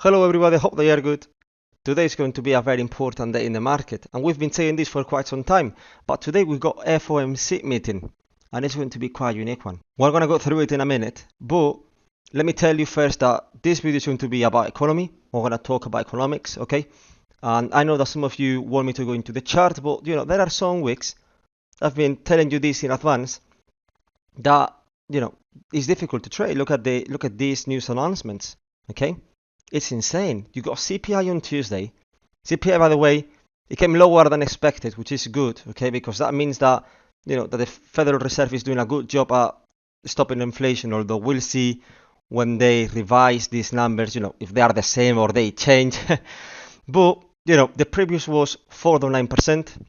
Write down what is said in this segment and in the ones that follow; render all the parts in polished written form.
Hello everybody, hope they are good. Today is going to be a very important day in the market, and we've been saying this for quite some time, but today we've got FOMC meeting, and it's going to be quite a unique one. We're going to go through it in a minute, but let me tell you first that this video is going to be about economy. We're going to talk about economics, okay? And I know that some of you want me to go into the chart, but there are some weeks, I've been telling you this in advance, that it's difficult to trade. Look at these news announcements, okay? It's insane. You got CPI on Tuesday. CPI, by the way, it came lower than expected, which is good, okay? Because that means that that the Federal Reserve is doing a good job at stopping inflation. Although we'll see when they revise these numbers, if they are the same or they change. But the previous was 4.9%.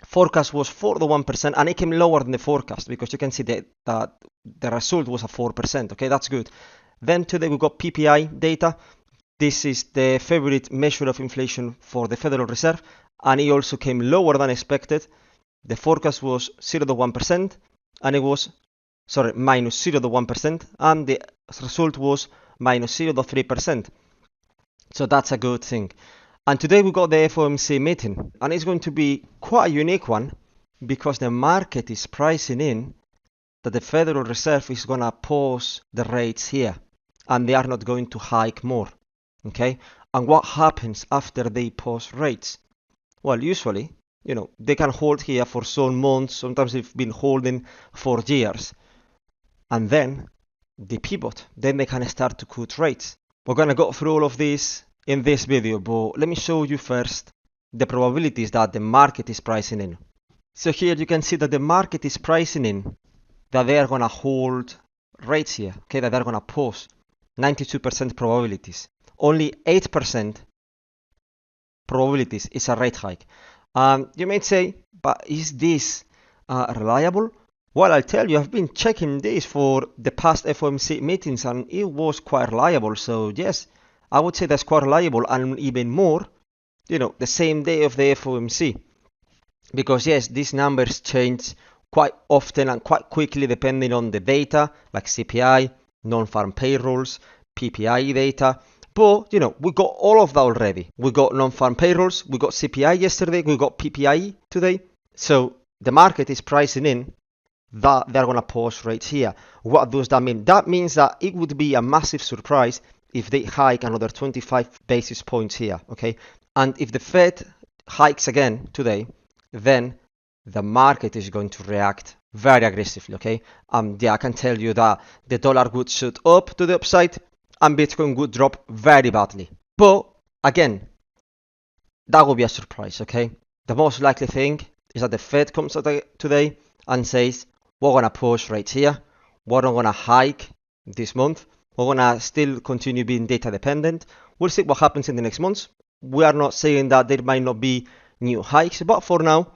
Forecast was 4.1%, and it came lower than the forecast because you can see that the result was a 4%. Okay, that's good. Then today we got PPI data. This is the favorite measure of inflation for the Federal Reserve, and it also came lower than expected. The forecast was 0.1%, and it was, minus 0.1%, and the result was minus 0.3%. So that's a good thing. And today we got the FOMC meeting, and it's going to be quite a unique one because the market is pricing in that the Federal Reserve is going to pause the rates here, and they are not going to hike more. Okay? And what happens after they pause rates? Well, usually, they can hold here for some months. Sometimes they've been holding for years. And then they pivot. Then they can start to cut rates. We're going to go through all of this in this video, but let me show you first the probabilities that the market is pricing in. So here you can see that the market is pricing in that they are going to hold rates here, okay, that they're going to pause. 92% probabilities. Only 8% probabilities is a rate hike. You may say, but is this reliable? Well, I'll tell you, I've been checking this for the past FOMC meetings, and it was quite reliable. So yes, I would say that's quite reliable, and even more, the same day of the FOMC. Because yes, these numbers change quite often and quite quickly depending on the data, like CPI, non-farm payrolls, PPI data. But, we got all of that already. We got non-farm payrolls, we got CPI yesterday, we got PPI today. So the market is pricing in that they're going to pause rates here. What does that mean? That means that it would be a massive surprise if they hike another 25 basis points here, okay? And if the Fed hikes again today, then the market is going to react very aggressively, okay? I can tell you that the dollar would shoot up to the upside and Bitcoin would drop very badly. But again, that would be a surprise, okay? The most likely thing is that the Fed comes out today and says, we're going to push rates here. We're not going to hike this month. We're going to still continue being data dependent. We'll see what happens in the next months. We are not saying that there might not be new hikes, but for now,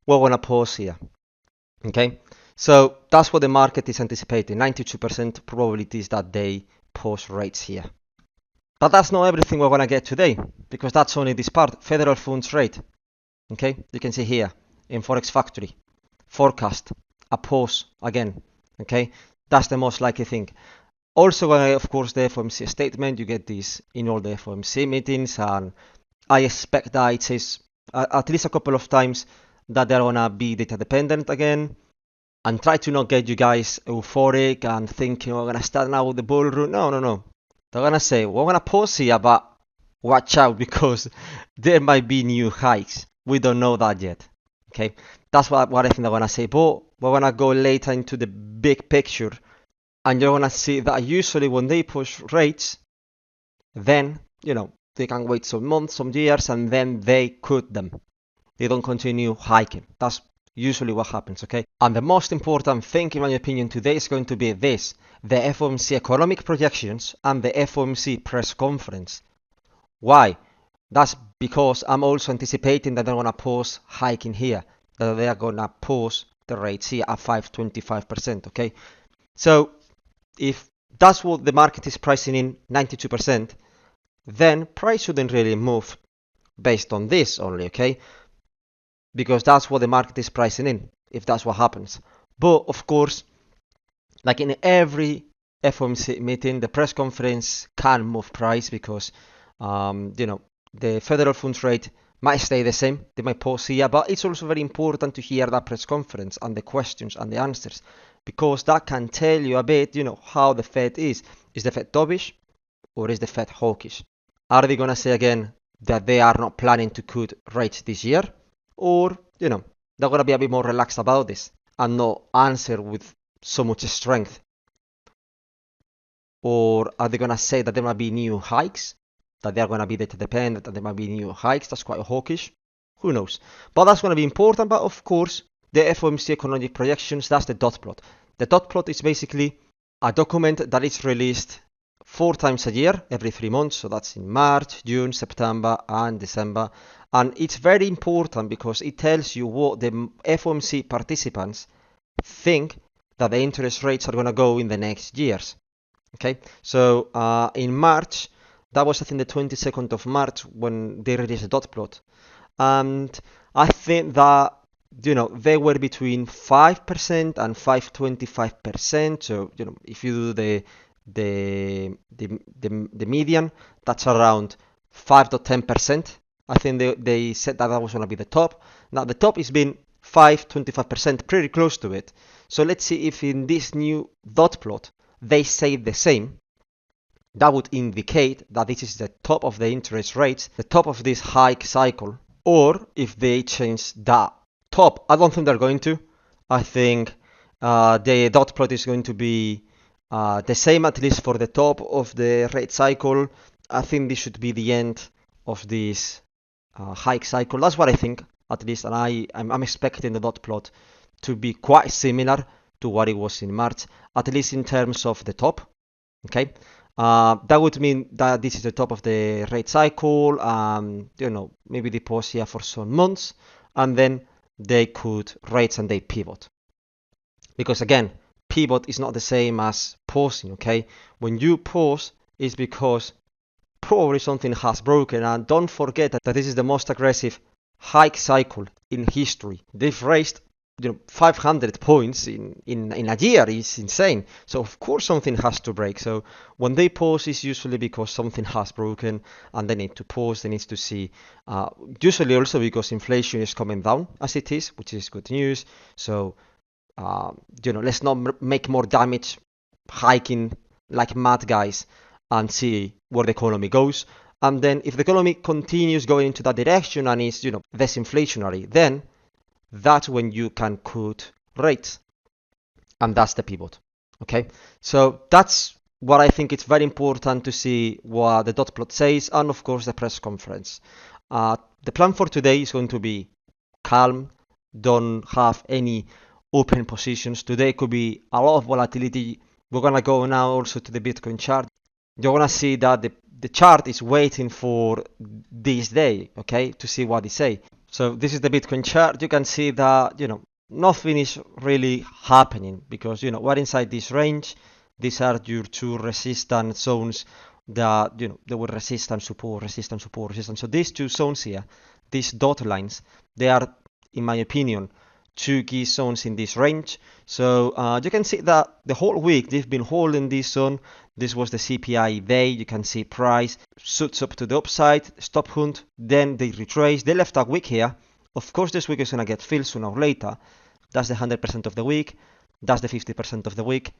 we're going to pause here. Okay? So that's what the market is anticipating. 92% probabilities that they pause rates here. But that's not everything we're going to get today, because that's only this part. Federal funds rate. Okay? You can see here in Forex Factory. Forecast. A pause again. Okay? That's the most likely thing. Also, of course, the FOMC statement. You get this in all the FOMC meetings, and I expect that it says at least a couple of times that they're gonna be data dependent again, and try to not get you guys euphoric and thinking we're gonna start now with the bull run. No. They're gonna say we're gonna pause here, but watch out because there might be new hikes. We don't know that yet. Okay, that's what I think they're gonna say. But we're gonna go later into the big picture. And you're going to see that usually when they push rates, then, they can wait some months, some years, and then they cut them. They don't continue hiking. That's usually what happens, okay? And the most important thing, in my opinion, today is going to be this. The FOMC economic projections and the FOMC press conference. Why? That's because I'm also anticipating that they're going to pause hiking here. That they are going to pause the rates here at 5.25%, okay? So if that's what the market is pricing in, 92%, then price shouldn't really move based on this only, okay? Because that's what the market is pricing in, if that's what happens. But of course, like in every FOMC meeting, the press conference can move price because, the federal funds rate might stay the same. They might pause here, but it's also very important to hear that press conference and the questions and the answers because that can tell you a bit, how the Fed is. Is the Fed dovish or is the Fed hawkish? Are they going to say again that they are not planning to cut rates this year? Or, they're going to be a bit more relaxed about this and not answer with so much strength? Or are they going to say that there might be new hikes? That they're going to be data dependent and there might be new hikes? That's quite hawkish. Who knows? But that's going to be important. But of course, the FOMC economic projections, that's the dot plot. The dot plot is basically a document that is released 4 times a year, every 3 months. So that's in March, June, September, and December. And it's very important because it tells you what the FOMC participants think that the interest rates are going to go in the next years. Okay, so in March, that was I think the 22nd of March when they released the dot plot, and I think that they were between 5% and 5.25%. So if you do the median, that's around 5 to 10%. I think they said that was going to be the top. Now the top has been 5.25%, pretty close to it. So let's see if in this new dot plot they say the same. That would indicate that this is the top of the interest rates, the top of this hike cycle. Or if they change that top, I don't think they're going to. I think the dot plot is going to be the same, at least for the top of the rate cycle. I think this should be the end of this hike cycle. That's what I think, at least, and I'm expecting the dot plot to be quite similar to what it was in March, at least in terms of the top. Okay, that would mean that this is the top of the rate cycle. Maybe they pause here for some months, and then they cut rates and they pivot. Because again, pivot is not the same as pausing. Okay, when you pause, it's because probably something has broken, and don't forget that this is the most aggressive hike cycle in history. They've raised 500 points in a year. Is insane. So of course something has to break. So when they pause, it's usually because something has broken and they need to pause. They need to see, usually also because inflation is coming down as it is, which is good news. So let's not make more damage hiking like mad guys and see where the economy goes. And then if the economy continues going into that direction and is disinflationary, then that's when you can cut rates, and that's the pivot. Okay, so that's what I think. It's very important to see what the dot plot says, and of course the press conference. The plan for today is going to be calm. Don't have any open positions. Today could be a lot of volatility. We're gonna go now also to the Bitcoin chart. You're gonna see that the chart is waiting for this day, okay, to see what they say. So this is the Bitcoin chart. You can see that, nothing is really happening because, we're inside this range. These are your two resistance zones that, they were resistance, support, resistance, support, resistance. So these two zones here, these dot lines, they are, in my opinion, two key zones in this range. So you can see that the whole week they've been holding this zone. This was the CPI day. You can see price shoots up to the upside, stop hunt, then they retrace. They left a wick here. Of course, this wick is going to get filled sooner or later. That's the 100% of the week. That's the 50% of the week.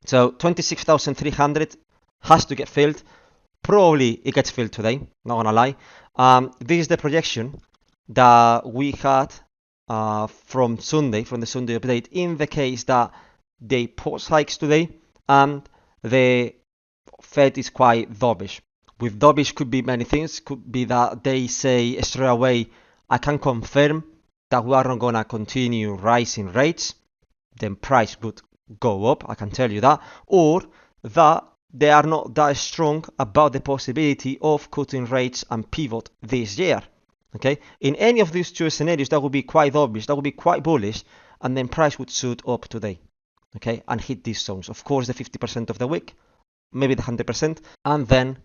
So 26,300 has to get filled. Probably it gets filled today, not gonna lie. This is the projection that we had from the Sunday update, in the case that they pause hikes today and the Fed is quite dovish. With dovish could be many things. Could be that they say straight away, I can confirm that we are not gonna continue rising rates. Then price would go up, I can tell you that. Or that they are not that strong about the possibility of cutting rates and pivot this year. Okay, in any of these two scenarios, that would be quite obvious, that would be quite bullish, and then price would shoot up today, okay, and hit these zones. Of course, the 50% of the week, maybe the 100%, and then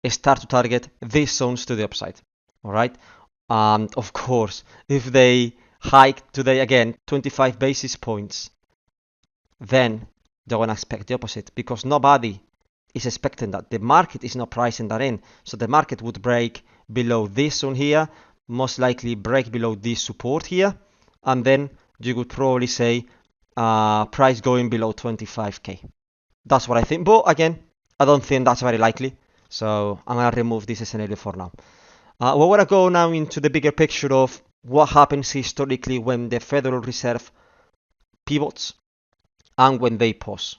start to target these zones to the upside. All right, and of course, if they hike today again 25 basis points, then they're going to expect the opposite because nobody is expecting that. The market is not pricing that in. So the market would break below this zone here, most likely break below this support here, and then you would probably say price going below 25k. That's what I think. But again, I don't think that's very likely. So I'm going to remove this scenario for now. We're going to go now into the bigger picture of what happens historically when the Federal Reserve pivots and when they pause.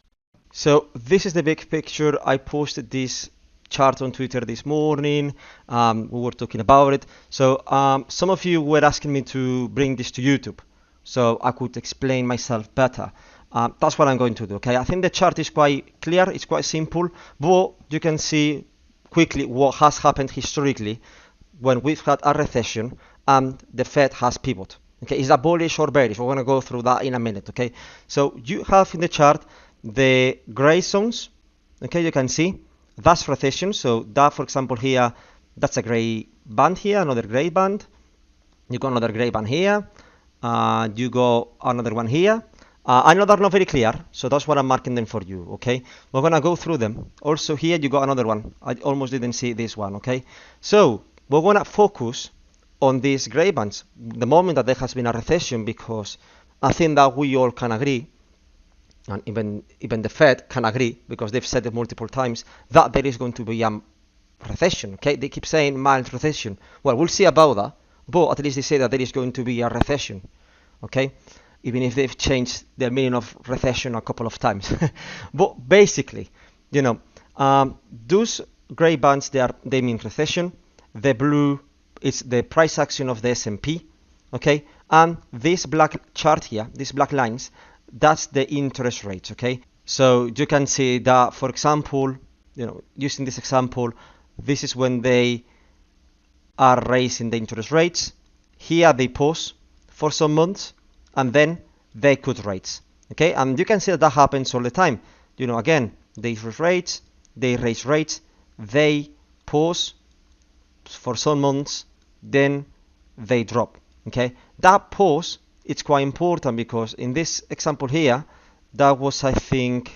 So this is the big picture. I posted this chart on Twitter this morning. We were talking about it. So some of you were asking me to bring this to YouTube so I could explain myself better. That's what I'm going to do. Okay, I think the chart is quite clear. It's quite simple, but you can see quickly what has happened historically when we've had a recession and the Fed has pivoted. Okay, is that bullish or bearish? We're going to go through that in a minute. Okay, so you have in the chart the gray zones. Okay, you can see that's recession. So that, for example, here, that's a gray band here, another gray band. You got another gray band here. You go another one here. I know they're not very clear, so that's what I'm marking them for you, okay? We're gonna go through them. Also here you got another one. I almost didn't see this one, okay? So we're gonna focus on these gray bands. The moment that there has been a recession, because I think that we all can agree, and even the Fed can agree, because they've said it multiple times, that there is going to be a recession, okay? They keep saying mild recession. Well, we'll see about that, but at least they say that there is going to be a recession, okay? Even if they've changed their meaning of recession a couple of times. But basically, you know, those gray bands, they mean recession. The blue is the price action of the S&P, okay? And this black chart here, these black lines, that's the interest rates, okay? So you can see that, for example, you know, using this example, this is when they are raising the interest rates. Here they pause for some months, and then they cut rates, okay? And you can see that happens all the time. You know, again, they raise rates, they pause for some months, then they drop, okay? That pause, it's quite important because in this example here, that was, I think,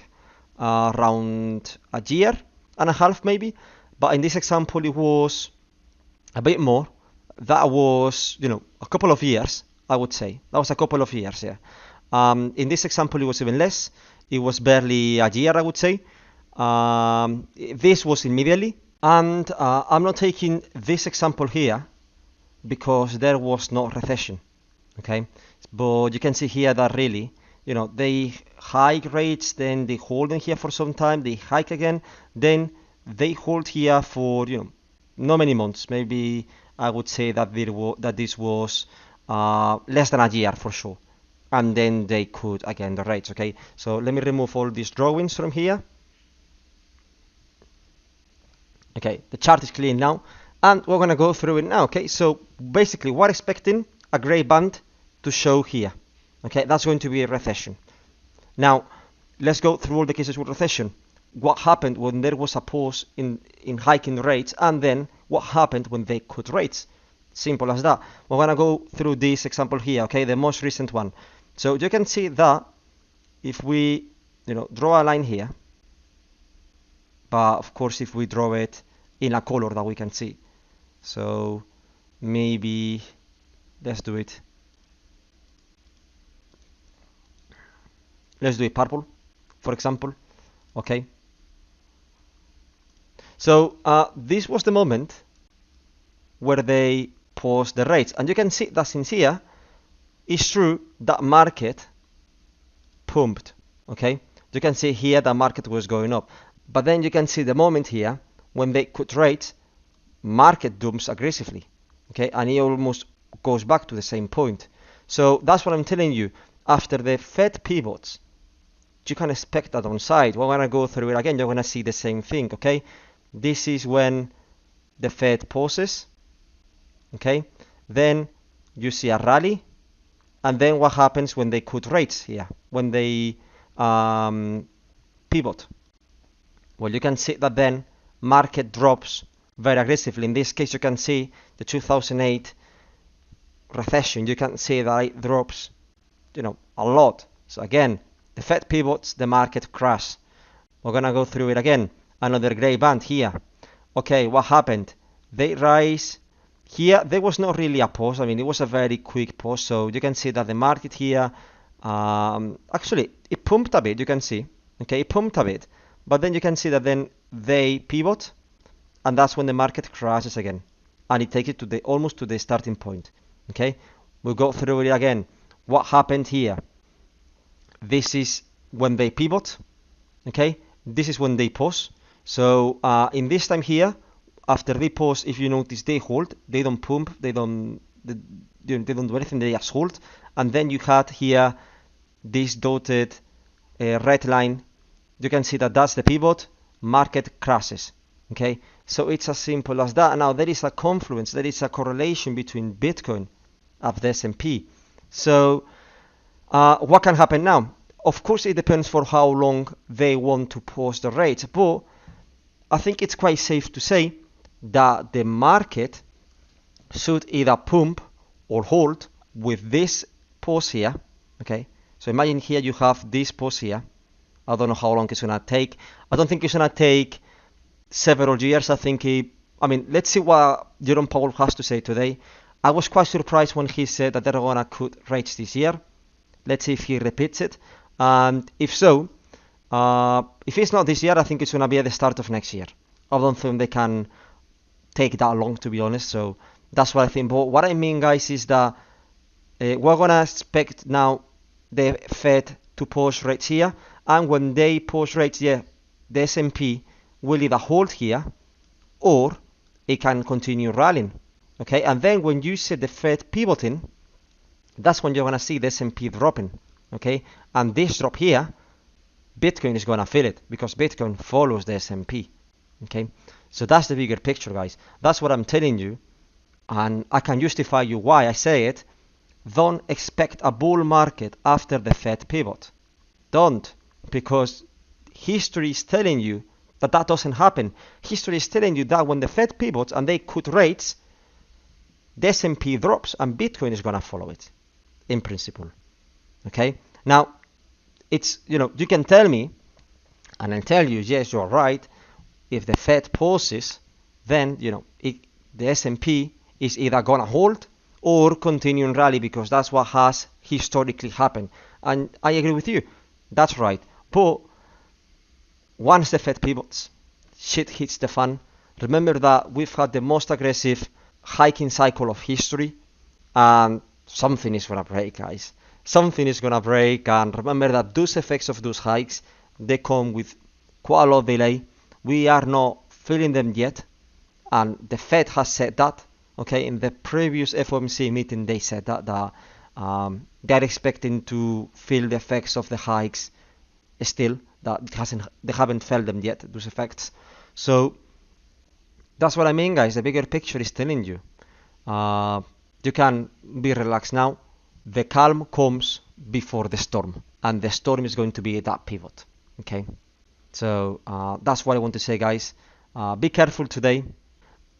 around a year and a half maybe, but in this example it was a bit more. That was, you know, a couple of years, I would say. That was a couple of years, yeah. In this example, it was even less. It was barely a year, I would say. This was immediately. And I'm not taking this example here because there was no recession, okay? But you can see here that really, you know, they hike rates, then they hold them here for some time, they hike again, then they hold here for, you know, not many months. Maybe I would say that this was less than a year for sure, and then they could again the rates, okay? So let me remove all these drawings from here. Okay, the chart is clean now, and we're gonna go through it now, okay? So basically we're expecting a gray band to show here, okay? That's going to be a recession. Now let's go through all the cases with recession. What happened when there was a pause in hiking rates, and then what happened when they cut rates? Simple as that. We're gonna go through this example here, okay, the most recent one. So you can see that if we, you know, draw a line here, but of course if we draw it in a color that we can see, so maybe let's do it purple, for example, okay? So this was the moment where they paused the rates, and you can see that since here it's true that market pumped, okay? You can see here that market was going up, but then you can see the moment here when they cut rates, market dumps aggressively, okay? And it almost goes back to the same point. So that's what I'm telling you. After the Fed pivots, you can expect that on side. We're gonna go through it again. You're gonna see the same thing, okay? This is when the Fed pauses, okay? Then you see a rally, and then what happens when they cut rates here, when they pivot? Well, you can see that then market drops very aggressively. In this case, you can see the 2008 recession. You can see that it drops, you know, a lot. So again, The Fed pivots, the market crash. We're gonna go through it again. Another gray band here. Okay, what happened? They rise. Here, there was not really a pause. I mean, it was a very quick pause. So you can see that the market here, actually, it pumped a bit. You can see, okay, it pumped a bit. But then you can see that then they pivot, and that's when the market crashes again, and it takes it to the almost to the starting point. Okay, we'll go through it again. What happened here? This is when they pivot. Okay, this is when they pause. So in this time here, after they pause, if you notice, they hold. They don't pump. They don't do anything. They just hold. And then you had here this dotted red line. You can see that that's the pivot. Market crashes. Okay, so it's as simple as that. Now there is a confluence. There is a correlation between Bitcoin and the S&P. So what can happen now? Of course, it depends for how long they want to pause the rates, but I think it's quite safe to say that the market should either pump or hold with this pause here. Okay, so imagine here you have this pause here. I don't know how long it's gonna take. I don't think it's gonna take several years. I think let's see what Jerome Powell has to say today. I was quite surprised when he said that they're gonna cut rates this year. Let's see if he repeats it. And if so, if it's not this year, I think it's going to be at the start of next year. I don't think they can take that long, to be honest. So that's what I think. But what I mean, guys, is that we're going to expect now the Fed to pause rates here. And when they pause rates, the S&P will either hold here or it can continue rallying. Okay, and then when you see the Fed pivoting, that's when you're going to see the S&P dropping. Okay, and this drop here, Bitcoin is going to feel it because Bitcoin follows the S&P. Okay, so that's the bigger picture, guys. That's what I'm telling you, and I can justify you why I say it. Don't expect a bull market after the Fed pivot. Don't, because history is telling you that that doesn't happen. History is telling you that when the Fed pivots and they cut rates, the S&P drops and Bitcoin is going to follow it, in principle. Okay, now it's, you can tell me, and I'll tell you, yes, you're right. If the Fed pauses, then the S&P is either gonna hold or continue and rally because that's what has historically happened. And I agree with you, that's right. But once the Fed pivots, shit hits the fan. Remember that we've had the most aggressive hiking cycle of history, and something is gonna break, guys. Something is gonna break, and remember that those effects of those hikes, they come with quite a lot of delay. We are not feeling them yet, and the Fed has said that. Okay, in the previous FOMC meeting, they said that they're expecting to feel the effects of the hikes still. They haven't felt them yet, those effects. So that's what I mean, guys. The bigger picture is telling you. You can be relaxed now. The calm comes before the storm, and the storm is going to be that pivot. Okay, so that's what I want to say, guys. Be careful today.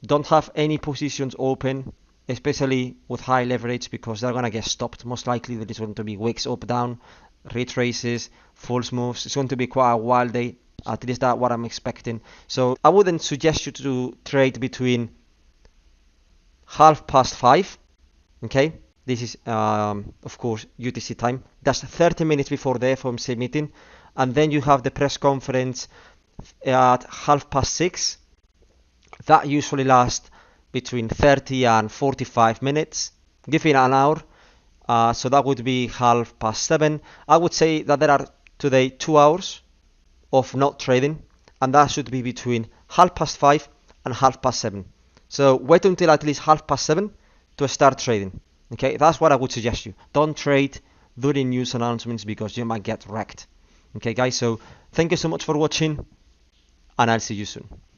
Don't have any positions open, especially with high leverage, because they're gonna get stopped. Most likely, there is going to be wicks up, down, retraces, false moves. It's going to be quite a wild day. At least that's what I'm expecting. So I wouldn't suggest you to trade between 5:30. Okay. This is, of course, UTC time. That's 30 minutes before the FOMC meeting. And then you have the press conference at 6:30. That usually lasts between 30 and 45 minutes. Give it an hour. So that would be 7:30. I would say that there are today 2 hours of not trading. And that should be between 5:30 and 7:30. So wait until at least 7:30 to start trading. Okay, that's what I would suggest you. Don't trade during news announcements because you might get wrecked. Okay, guys, so thank you so much for watching, and I'll see you soon.